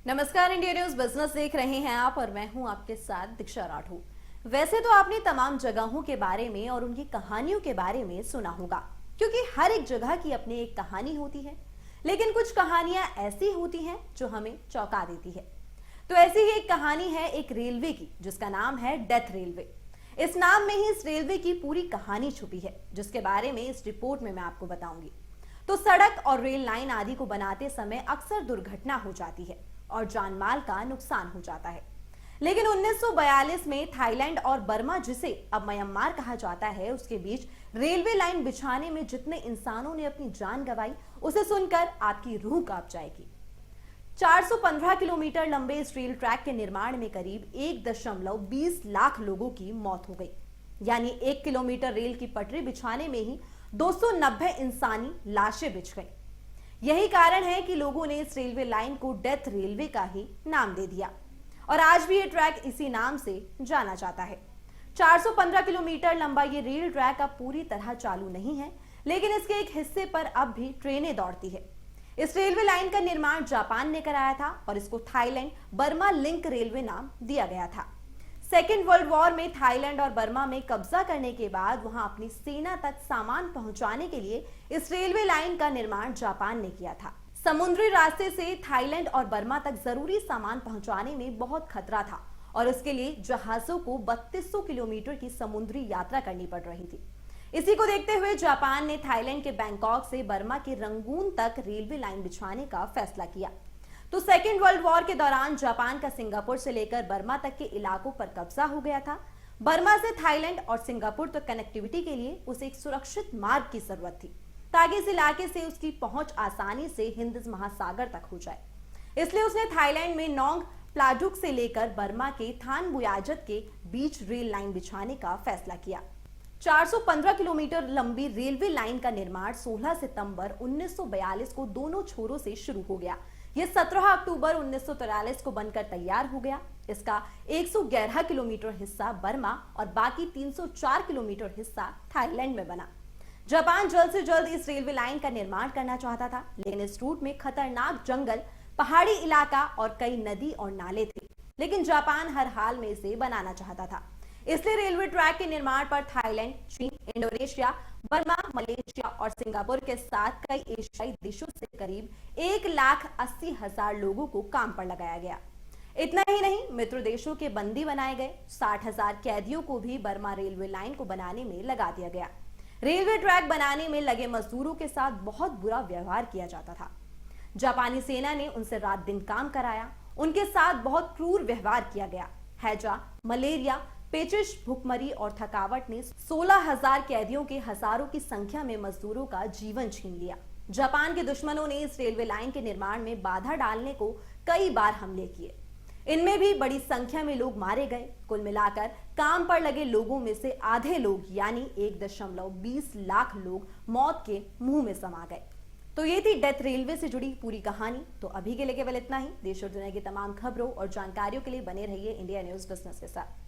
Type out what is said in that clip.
नमस्कार, India news business देख रहे हैं आप और मैं हूं आपके साथ दीक्षा राठौर। वैसे तो आपने तमाम जगहों के बारे में और उनकी कहानियों के बारे में सुना होगा, क्योंकि हर एक जगह की अपनी एक कहानी होती है। लेकिन कुछ कहानियां ऐसी होती हैं जो हमें चौंका देती है। तो ऐसी ही एक कहानी है एक रेलवे की, जिसका नाम है डेथ रेलवे। इस नाम में ही इस रेलवे की पूरी कहानी छुपी है, जिसके बारे में इस रिपोर्ट में मैं आपको बताऊंगी। तो सड़क और रेल लाइन आदि को बनाते समय अक्सर दुर्घटना हो जाती है और जान माल का नुकसान हो जाता है। लेकिन 1942 में थाईलैंड और बर्मा, जिसे अब म्यांमार कहा जाता है, उसके बीच रेलवे लाइन बिछाने में जितने इंसानों ने अपनी जान गंवाई, उसे सुनकर आपकी रूह कांप जाएगी। 415 किलोमीटर लंबे इस रेल ट्रैक के निर्माण में करीब 1.20 लाख लोगों की मौत हो गई। यानी 1 किलोमीटर रेल की पटरी बिछाने में ही 290 इंसानी लाशें बिछ गई। यही कारण है कि लोगों ने इस रेलवे लाइन को डेथ रेलवे का ही नाम दे दिया और आज भी ये ट्रैक इसी नाम से जाना जाता है। 415 किलोमीटर लंबा ये रेल ट्रैक अब पूरी तरह चालू नहीं है, लेकिन इसके एक हिस्से पर अब भी ट्रेनें दौड़ती है। इस रेलवे लाइन का निर्माण जापान ने कराया था और इसको थाईलैंड बर्मा लिंक रेलवे नाम दिया गया था। सेकेंड वर्ल्ड वॉर में थाईलैंड और बर्मा में कब्जा करने के बाद वहां अपनी सेना तक सामान पहुंचाने के लिए इस रेलवे लाइन का निर्माण जापान ने किया था। समुद्री रास्ते से थाईलैंड और बर्मा तक जरूरी सामान पहुंचाने में बहुत खतरा था और इसके लिए जहाजों को 3200 किलोमीटर की समुद्री यात्रा करनी पड़ रही थी। इसी को देखते हुए जापान ने थाईलैंड के बैंकॉक से बर्मा के रंगून तक रेलवे लाइन बिछाने का फैसला किया। तो सेकेंड वर्ल्ड वॉर के दौरान जापान का सिंगापुर से लेकर बर्मा तक के इलाकों पर कब्जा हो गया था। बर्मा से थाईलैंड और सिंगापुर तक कनेक्टिविटी के लिए उसे एक सुरक्षित मार्ग की जरूरत थी, ताकि इस इलाके से उसकी पहुंच आसानी से हिंद महासागर तक हो जाए। इसलिए उसने थाईलैंड में नोंग प्लाडुक से लेकर बर्मा के थान बुयाजत के बीच रेल लाइन बिछाने का फैसला किया। 415 किलोमीटर लंबी रेलवे लाइन का निर्माण 16 सितंबर 1942 को दोनों छोरों से शुरू हो गया। यह 17 अक्टूबर 1943 को बनकर तैयार हो गया। इसका 111 किलोमीटर हिस्सा बर्मा और बाकी 304 किलोमीटर हिस्सा थाईलैंड में बना। जापान जल्द से जल्द इस रेलवे लाइन का निर्माण करना चाहता था, लेकिन इस रूट में खतरनाक जंगल, पहाड़ी इलाका और कई नदी और नाले थे। लेकिन जापान हर हाल में इसे बनाना चाहता था। इसलिए रेलवे ट्रैक के निर्माण पर थाईलैंड, चीन, इंडोनेशिया, बर्मा, मलेशिया और सिंगापुर के साथ कई एशियाई देशों से करीब 1,80,000 लोगों को काम पर लगाया गया। इतना ही नहीं, मित्र देशों के बंदी बनाए गए। 60,000 कैदियों को भी बर्मा रेलवे लाइन को बनाने में लगा दिया गया। रेलवे ट्रैक बनाने में लगे मजदूरों के साथ बहुत बुरा व्यवहार किया जाता था। जापानी सेना ने उनसे रात दिन काम कराया। उनके साथ बहुत क्रूर व्यवहार किया गया। हैजा, मलेरिया, पेचिश, भूखमरी और थकावट ने 16,000 कैदियों के हजारों की संख्या में मजदूरों का जीवन छीन लिया। जापान के दुश्मनों ने इस रेलवे लाइन के निर्माण में बाधा डालने को कई बार हमले किए। इनमें भी बड़ी संख्या में लोग मारे गए। कुल मिलाकर काम पर लगे लोगों में से आधे लोग यानी 1.20 लाख लोग मौत के मुंह में समा गए। तो ये थी डेथ रेलवे से जुड़ी पूरी कहानी। तो अभी के लिए केवल इतना ही। देश और दुनिया की तमाम खबरों और जानकारियों के लिए बने रहिए इंडिया न्यूज बिजनेस के साथ।